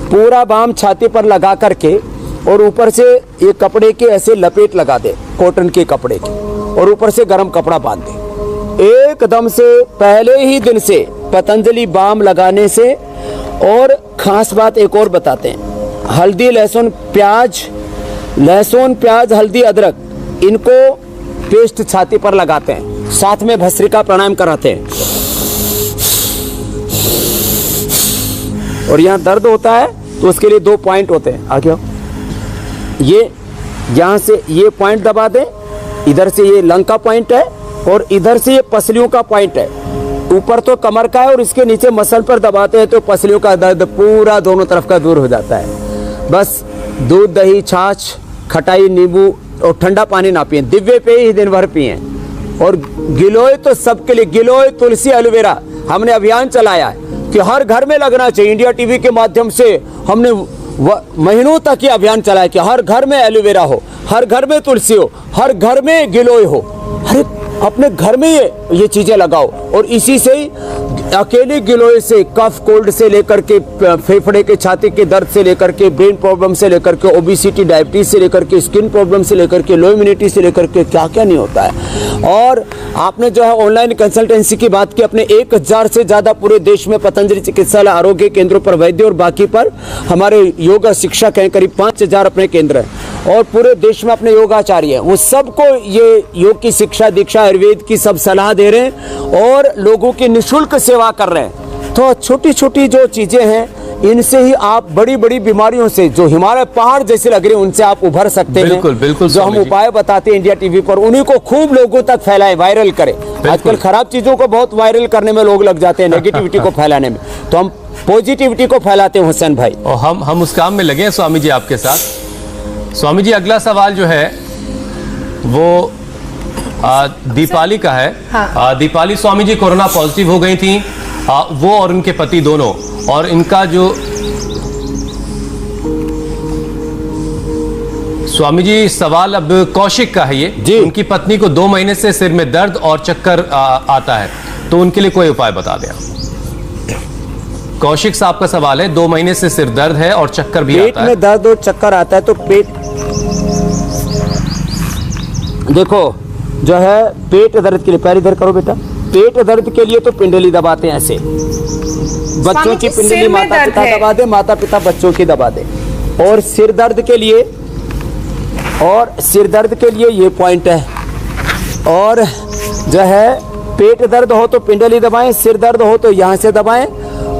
D: पूरा बाम छाती पर लगा करके और ऊपर से ये कपड़े के ऐसे लपेट लगा दे, कॉटन के कपड़े की, और ऊपर से गर्म कपड़ा बांध दे। एकदम से पहले ही दिन से पतंजलि बाम लगाने से। और खास बात एक और बताते हैं, हल्दी, लहसुन, प्याज, हल्दी, अदरक, इनको पेस्ट छाती पर लगाते हैं, साथ में भस्त्रिका प्राणायाम कराते हैं। और यहाँ दर्द होता है तो उसके लिए 2 पॉइंट होते हैं। आगे आओ, ये यहाँ से ये पॉइंट दबा दें, इधर से ये लंग का पॉइंट है और इधर से ये पसलियों का पॉइंट है। ऊपर तो कमर का है और इसके नीचे मसल पर दबाते हैं तो पसलियों का दर्द पूरा दोनों तरफ का दूर हो जाता है। बस दूध, दही, छाछ, खटाई, नींबू और ठंडा पानी ना पिए, दिव्य पेय ही दिन भर पिए। और गिलोय तो सबके लिए, गिलोय, तुलसी, एलोवेरा हमने अभियान चलाया है कि हर घर में लगना चाहिए। इंडिया टीवी के माध्यम से हमने महीनों तक ये अभियान चलाया कि हर घर में एलोवेरा हो, हर घर में तुलसी हो, हर घर में गिलोय हो। अरे अपने घर में ये चीजें लगाओ। और इसी से ही अकेले गिलोय से कफ कोल्ड से लेकर के फेफड़े के, छाती के दर्द से लेकर के, ब्रेन प्रॉब्लम से लेकर के, ओबेसिटी, डायबिटीज से लेकर के, स्किन प्रॉब्लम से लेकर के, लो इम्यूनिटी से लेकर के क्या क्या नहीं होता है। और आपने जो है ऑनलाइन कंसल्टेंसी की बात की, अपने 1000 से ज्यादा पूरे देश में पतंजलि चिकित्सालय आरोग्य केंद्रों पर वैद्य और बाकी पर हमारे योगा शिक्षक हैं, करीब 5000 अपने केंद्र हैं और पूरे देश में अपने योगाचार्य हैं। वो सबको ये योग की शिक्षा, दीक्षा, आयुर्वेद की सब सलाह दे रहे हैं और लोगों की निःशुल्क सेवा कर रहे हैं। तो छोटी छोटी जो चीजें हैं इनसे ही आप बड़ी बड़ी बीमारियों से जो हिमालय पहाड़ जैसे लग रहे हैं उनसे आप उभर सकते हैं।
B: बिल्कुल बिल्कुल।
D: जो हम उपाय बताते हैं इंडिया टीवी पर, उन्हीं को खूब लोगों तक फैलाएं, वायरल करें। आजकल खराब चीजों को बहुत वायरल करने में लोग लग जाते हैं, नेगेटिविटी को फैलाने में, तो हम पॉजिटिविटी को फैलाते हैं हुसैन भाई।
B: और हम उस काम में लगे हैं स्वामी जी आपके साथ। स्वामी जी अगला सवाल जो है वो दीपाली का है।
C: हाँ।
B: दीपाली स्वामी जी कोरोना पॉजिटिव हो गई थी, वो और उनके पति दोनों, और इनका जो स्वामी जी सवाल अब कौशिक का है ये
D: जी।
B: उनकी पत्नी को 2 महीने से सिर में दर्द और चक्कर आता है, तो उनके लिए कोई उपाय बता दें। कौशिक साहब का सवाल है, 2 महीने से सिर दर्द है और चक्कर भी
D: पेट
B: आता है।
D: में दर्द और चक्कर आता है तो पेट, देखो जो है पेट दर्द के लिए, पैर इधर करो बेटा, पेट दर्द के लिए तो पिंडली दबाते हैं ऐसे, बच्चों की
C: सिर
D: पिंडली
C: में
D: माता
C: दर्द
D: पिता
C: है।
D: दबा दे, माता पिता बच्चों की दबा दे। और सिर दर्द के लिए, और सिर दर्द के लिए ये पॉइंट है। और जो है पेट दर्द हो तो पिंडली दबाएं, सिर दर्द हो तो यहाँ से दबाएं,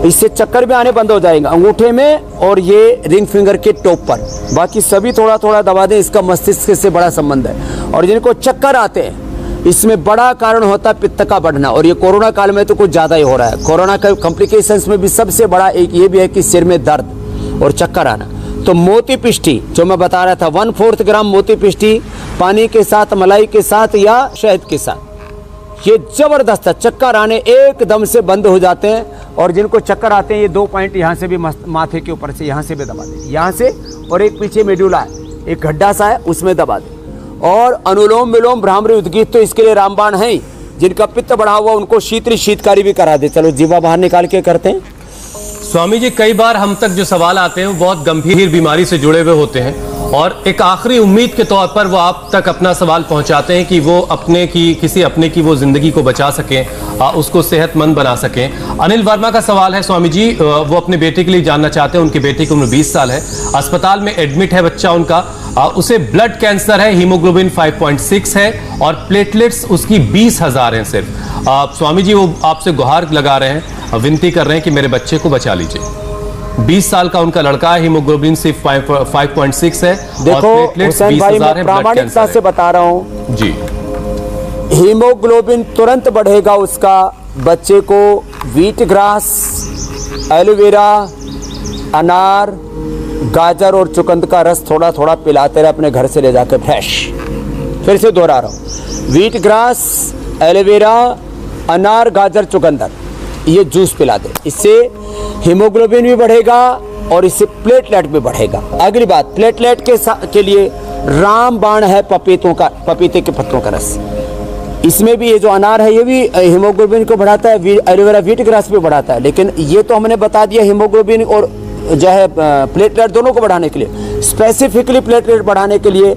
D: इससे चक्कर भी आने बंद हो जाएगा अंगूठे में और ये रिंग फिंगर के टॉप पर। बाकी सभी थोड़ा थोड़ा दबा दें, इसका मस्तिष्क से बड़ा संबंध है। और जिनको चक्कर आते हैं इसमें बड़ा कारण होता है पित्त का बढ़ना, और ये कोरोना काल में तो कुछ ज्यादा ही हो रहा है। कोरोना का कॉम्प्लिकेशंस में भी सबसे बड़ा एक ये भी है कि सिर में दर्द और चक्कर आना। तो मोती पिष्टी जो मैं बता रहा था, 1/4 ग्राम मोती पिष्टी पानी के साथ, मलाई के साथ या शहद के साथ, ये जबरदस्त है, चक्कर आने एकदम से बंद हो जाते हैं। और जिनको चक्कर आते हैं ये 2 पॉइंट यहाँ से भी माथे के ऊपर से यहाँ से भी दबा दें, यहाँ से, और एक पीछे मेडुला है, एक गड्ढा सा है उसमें दबा दें। और अनुलोम विलोम भ्रामरी उद्गीत तो इसके लिए रामबाण है ही। जिनका पित्त बढ़ा हुआ उनको शीतकारी भी करा दे। चलो जीवा बाहर निकाल के करते हैं।
B: स्वामी जी कई बार हम तक जो सवाल आते हैं वो बहुत गंभीर बीमारी से जुड़े हुए होते हैं, और एक आखिरी उम्मीद के तौर पर वो आप तक अपना सवाल पहुंचाते हैं कि वो किसी अपने की वो जिंदगी को बचा सकें, उसको सेहतमंद बना सकें। अनिल वर्मा का सवाल है स्वामी जी, वो अपने बेटे के लिए जानना चाहते हैं। उनके बेटे की उम्र 20 साल है, अस्पताल में एडमिट है बच्चा उनका, उसे ब्लड कैंसर है, हीमोग्लोबिन 5.6 है और प्लेटलेट्स उसकी 20,000 हैं सिर्फ। स्वामी जी वो आपसे गुहार लगा रहे हैं, विनती कर रहे हैं कि मेरे बच्चे को बचा लीजिए। 20 साल का उनका लड़का है, हीमोग्लोबिन सिर्फ 5.6 है।
D: देखो हुसैन भाई मैं प्रामाणिकता से बता रहा हूँ
B: जी,
D: हीमोग्लोबिन तुरंत बढ़ेगा उसका। बच्चे को व्हीट ग्रास, एलोवेरा, अनार, गाजर और चुकंद का रस थोड़ा थोड़ा पिलाते रहे अपने घर से ले जाकर फ्रेश। फिर से दोहरा रहा हूँ, व्हीट ग्रास, एलोवेरा, अनार, गाजर, चुकंदर, ये जूस पिला दे। इससे हीमोग्लोबिन भी बढ़ेगा और इससे प्लेटलेट भी बढ़ेगा। अगली बात, प्लेटलेट के लिए रामबाण है पपीते के पत्तों का रस। इसमें भी ये जो अनार है ये भी हीमोग्लोबिन को बढ़ाता है, एलोवेरा व्हीट ग्रास भी बढ़ाता है। लेकिन ये तो हमने बता दिया हीमोग्लोबिन और जो है प्लेटलेट दोनों को बढ़ाने के लिए। स्पेसिफिकली प्लेटलेट बढ़ाने के लिए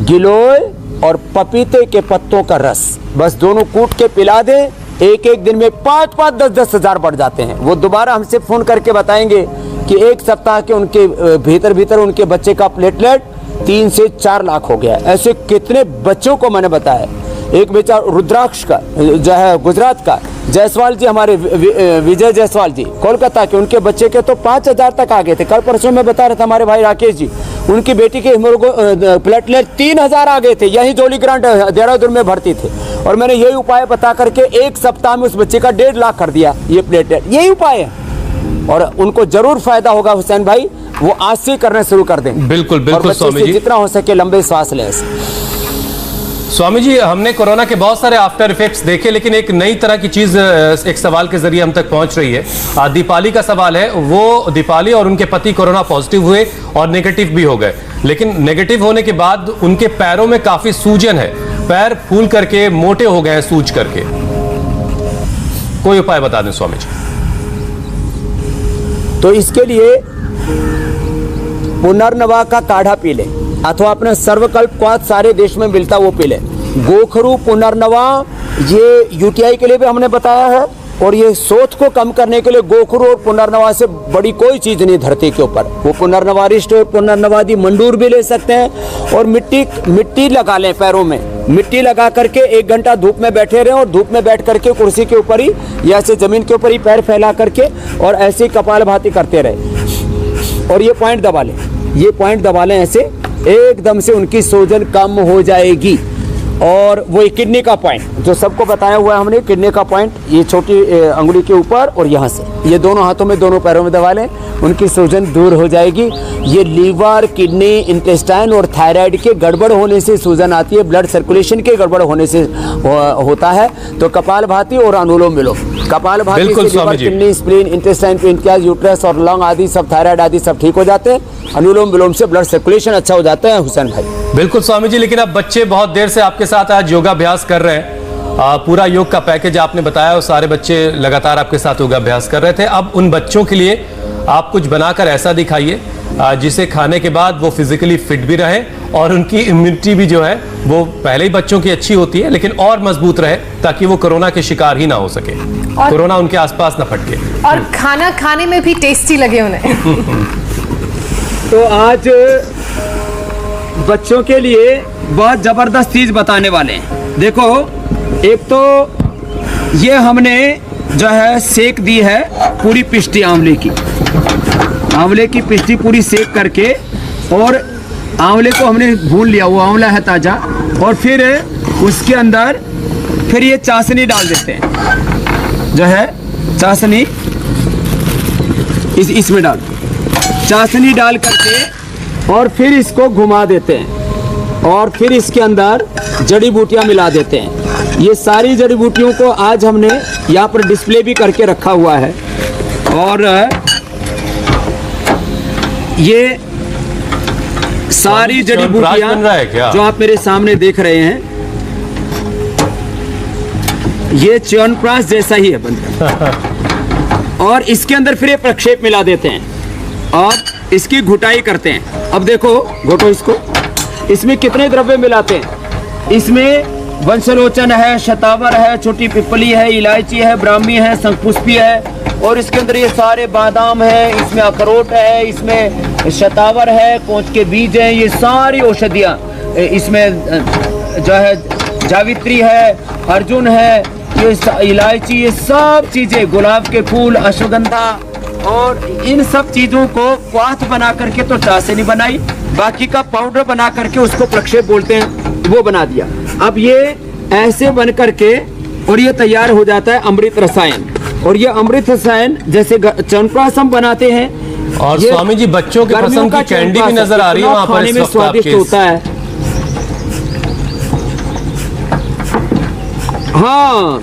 D: गिलोय और पपीते के पत्तों का रस, बस दोनों कूट के पिला दें। एक दिन में 5-5, 10-10 हजार बढ़ जाते हैं। वो दोबारा हमसे फोन करके बताएंगे कि 1 सप्ताह के उनके भीतर उनके बच्चे का प्लेटलेट 3 से 4 लाख हो गया। ऐसे कितने बच्चों को मैंने बताया एक बेचारा रुद्राक्ष का जो है गुजरात का, जायसवाल जी हमारे विजय जायसवाल जी कोलकाता के, उनके बच्चे के तो 5,000 तक आ गए थे। कल परसों में बता रहे थे हमारे भाई राकेश जी, उनकी बेटी के प्लेटलेट 3,000 आ गए थे, यही जोली ग्रांट देहरादून में भर्ती थे। और मैंने यही उपाय बता करके 1 सप्ताह में उस बच्चे का 1.5 लाख कर दिया। ये प्लेटलेट यही उपाय है और उनको जरूर फायदा होगा। हुसैन भाई वो आज से करना शुरू कर दें।
B: बिल्कुल बिल्कुल स्वामी जी,
D: जितना हो सके लंबे सांस लें।
B: स्वामी जी, हमने कोरोना के बहुत सारे आफ्टर इफेक्ट्स देखे, लेकिन एक नई तरह की चीज एक सवाल के जरिए हम तक पहुंच रही है। दीपाली का सवाल है, वो दीपाली और उनके पति कोरोना पॉजिटिव हुए और नेगेटिव भी हो गए, लेकिन नेगेटिव होने के बाद उनके पैरों में काफी सूजन है, पैर फूल करके मोटे हो गए हैं सूज करके। कोई उपाय बता दें स्वामी जी।
D: तो इसके लिए पुनर्नवा का काढ़ा पी ले, अथवा अपने सर्वकल्प क्वाथ सारे देश में मिलता वो पी ले। गोखरू पुनर्नवा ये यूटीआई के लिए भी हमने बताया है, और ये सोच को कम करने के लिए गोखरू और पुनर्नवा से बड़ी कोई चीज नहीं धरती के ऊपर। वो पुनर्नवारिष्ट और पुनर्नवादी मंडूर भी ले सकते हैं, और मिट्टी लगा लें पैरों में, मिट्टी लगा करके 1 घंटा धूप में बैठे रहें, और धूप में बैठ करके कुर्सी के ऊपर ही या ऐसे जमीन के ऊपर ही पैर फैला करके और ऐसे ही कपालभाति करते रहे, और ये पॉइंट दबा लें, ये पॉइंट दबा लें, ऐसे एकदम से उनकी सूजन कम हो जाएगी। और वो किडनी का पॉइंट जो सबको बताया हुआ है हमने, किडनी का पॉइंट ये छोटी अंगुली के ऊपर और यहाँ से, ये दोनों हाथों में दोनों पैरों में दबा लें, उनकी सूजन दूर हो जाएगी। ये लीवर, किडनी, इंटेस्टाइन और थायराइड के गड़बड़ होने से सूजन आती है, ब्लड सर्कुलेशन के गड़बड़ होने से होता है। तो कपालभाति और अनुलोम विलोम, कपालभाति से liver, kidney, spleen, intestine, pancreas, uterus और लंग आदि सब, थायराइड आदि सब ठीक हो जाते हैं। अनुलोम विलोम से ब्लड सर्कुलेशन अच्छा हो जाता है। हुसैन भाई
B: बिल्कुल स्वामी जी, लेकिन अब बच्चे बहुत देर से आपके साथ आज योगाभ्यास कर रहे हैं, पूरा योग का पैकेज आपने बताया, और सारे बच्चे लगातार आपके साथ योगाभ्यास कर रहे थे। अब उन बच्चों के लिए आप कुछ बनाकर ऐसा दिखाइए जिसे खाने के बाद वो फिजिकली फिट भी रहे और उनकी इम्यूनिटी भी जो है वो पहले ही बच्चों की अच्छी होती है, लेकिन और मजबूत रहे, ताकि वो कोरोना के शिकार ही ना हो सके, कोरोना उनके आसपास ना फटके,
C: और खाना खाने में भी टेस्टी लगे उन्हें।
D: तो आज बच्चों के लिए बहुत जबरदस्त चीज बताने वाले हैं। देखो, एक तो ये हमने जो है सेक दी है पूरी पिष्टी आंवले की पिष्टी पूरी सेक करके, और आंवले को हमने भून लिया, वो आंवला है ताजा, और फिर उसके अंदर फिर ये चाशनी डाल देते हैं, जो है चाशनी इसमें डाल, चाशनी डाल करके और फिर इसको घुमा देते हैं, और फिर इसके अंदर जड़ी बूटियां मिला देते हैं। ये सारी जड़ी बूटियों को आज हमने यहाँ पर डिस्प्ले भी करके रखा हुआ है, और ये सारी जड़ी बूटियां जो आप मेरे सामने देख रहे हैं, ये च्यवनप्राश जैसा ही है बनकर, और इसके अंदर फिर ये प्रक्षेप मिला देते हैं और इसकी घुटाई करते हैं। अब देखो, घोटो इसको, इसमें कितने द्रव्य मिलाते हैं। इसमें वंशलोचन है, शतावर है, छोटी पिपली है, इलायची है, ब्राह्मी है, शंखपुष्पी है, और इसके अंदर ये सारे बादाम है, इसमें अखरोट है, इसमें शतावर है, कोंच के बीज हैं, ये सारी औषधियाँ, इसमें जो है जावित्री है, अर्जुन है, ये इलायची, ये सब चीजें, गुलाब के फूल, अश्वगंधा, और इन सब चीजों को क्वाथ बना करके तो चाशनी बनाई, बाकी का पाउडर बना करके उसको प्रक्षेप बोलते हैं, वो बना दिया। अब ये ऐसे बन करके और ये तैयार हो जाता है अमृत रसायन, और ये अमृत रसायन जैसे च्यवनप्राश हम बनाते हैं।
B: और स्वामी जी, बच्चों के पसंद की कैंडी भी नजर आ रही है वहां पर, इस वक्त
D: स्वादिष्ट होता है। हाँ,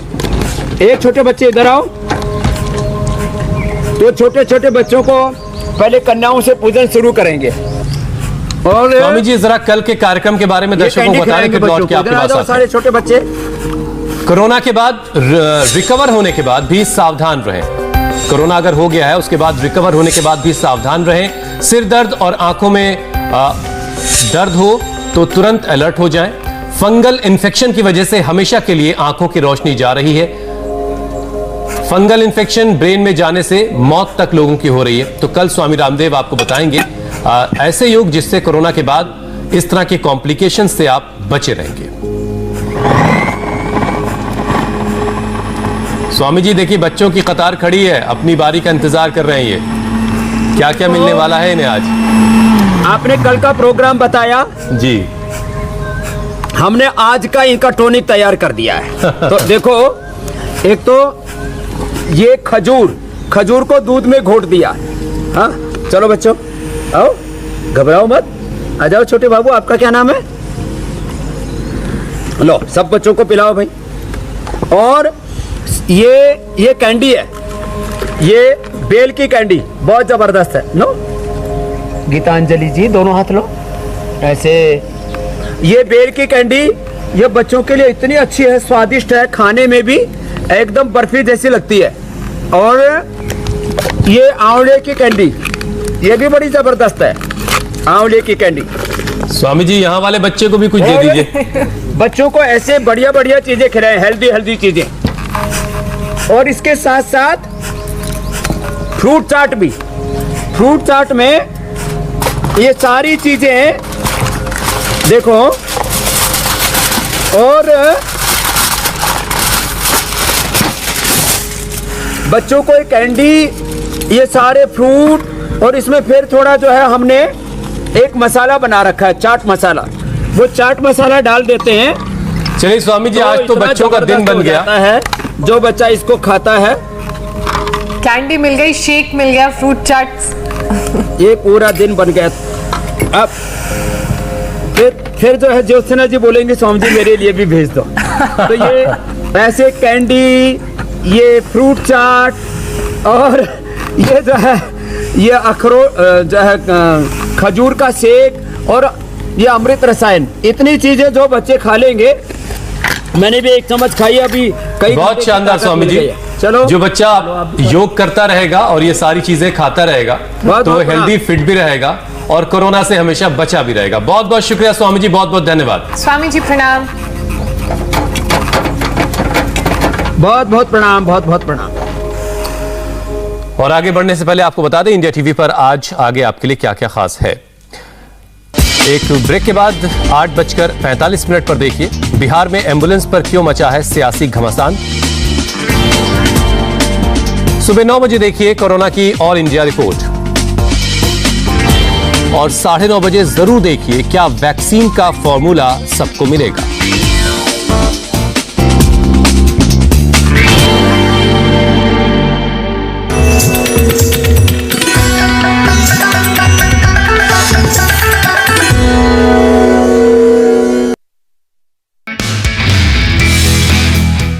D: एक छोटे बच्चे इधर आओ। तो छोटे छोटे बच्चों को पहले कन्याओं से पूजन शुरू करेंगे। और
B: स्वामी जी, जरा कल के कार्यक्रम के बारे में दर्शकों को बताएं कि लौट के आपके पास आते हैं।
D: सारे छोटे बच्चे
B: कोरोना के बाद रिकवर होने के बाद भी सावधान रहें। कोरोना अगर हो गया है, उसके बाद रिकवर होने के बाद भी सावधान रहें। सिर दर्द और आंखों में दर्द हो तो तुरंत अलर्ट हो जाएं। फंगल इन्फेक्शन की वजह से हमेशा के लिए आंखों की रोशनी जा रही है। फंगल इन्फेक्शन ब्रेन में जाने से मौत तक लोगों की हो रही है। तो कल स्वामी रामदेव आपको बताएंगे ऐसे योग जिससे कोरोना के बाद इस तरह के कॉम्प्लिकेशन से आप बचे रहेंगे। स्वामी जी देखिए बच्चों की कतार खड़ी है, अपनी बारी का इंतजार कर रहे हैं। ये क्या क्या मिलने वाला है इन्हें आज?
D: आपने कल का प्रोग्राम बताया
B: जी,
D: हमने आज का इनका टॉनिक तैयार कर दिया है। तो देखो, एक तो ये खजूर को दूध में घोट दिया। हाँ चलो बच्चों आओ, घबराओ मत, आ जाओ। छोटे बाबू आपका क्या नाम है? लो सब बच्चों को पिलाओ भाई। और ये कैंडी है, ये बेल की कैंडी, बहुत जबरदस्त है। लो गीतांजलि जी दोनों हाथ लो ऐसे। ये बेल की कैंडी ये बच्चों के लिए इतनी अच्छी है, स्वादिष्ट है, खाने में भी एकदम बर्फी जैसी लगती है। और ये आंवले की कैंडी, ये भी बड़ी जबरदस्त है, आंवले की कैंडी।
B: स्वामी जी यहाँ वाले बच्चे को भी कुछ दे दीजिए।
D: बच्चों को ऐसे बढ़िया बढ़िया चीजें खिलाएं, हेल्दी चीजें। और इसके साथ साथ फ्रूट चाट भी। फ्रूट चाट में ये सारी चीजें देखो। और बच्चों को एक कैंडी, ये सारे फ्रूट, और इसमें फिर थोड़ा जो है हमने एक मसाला बना रखा है, चाट मसाला। वो चाट मसाला डाल देते हैं।
B: चलिए स्वामी जी, आज तो
D: इतना
B: बच्चों का दिन
D: जबरदस्त
B: बन
D: हो
B: गया
D: जाता है। जो बच्चा इसको खाता है,
C: कैंडी मिल गई, शेक मिल गया, फ्रूट चाट,
D: ये पूरा दिन बन गया। अब फिर जो है ज्योत्सना जी बोलेंगे स्वामी जी मेरे लिए भी भेज दो। तो ये ऐसे कैंडी, ये फ्रूट चाट, और ये जो है ये अखरोट जो है खजूर का शेक, और ये अमृत रसायन, इतनी चीजें जो बच्चे खा लेंगे। मैंने भी एक चम्मच खाई अभी। कई
B: बहुत शानदार स्वामी जी।
D: चलो,
B: जो बच्चा योग करता रहेगा और ये सारी चीजें खाता रहेगा तो वो हेल्दी फिट भी रहेगा और कोरोना से हमेशा बचा भी रहेगा। बहुत बहुत शुक्रिया स्वामी जी, बहुत बहुत धन्यवाद।
C: स्वामी जी प्रणाम।
D: बहुत बहुत प्रणाम, बहुत बहुत प्रणाम।
B: और आगे बढ़ने से पहले आपको बता दें इंडिया टीवी पर आज आगे आपके लिए क्या क्या खास है। एक ब्रेक के बाद 8:45 पर देखिए बिहार में एम्बुलेंस पर क्यों मचा है सियासी घमासान। सुबह 9 बजे देखिए कोरोना की ऑल इंडिया रिपोर्ट। और 9:30 बजे जरूर देखिए क्या वैक्सीन का फॉर्मूला सबको मिलेगा।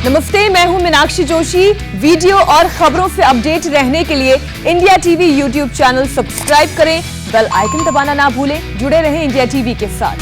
A: नमस्ते, मैं हूं मीनाक्षी जोशी। वीडियो और खबरों से अपडेट रहने के लिए India TV YouTube channel subscribe करें, बेल आइकन दबाना ना भूलें। जुड़े रहें इंडिया टीवी के साथ।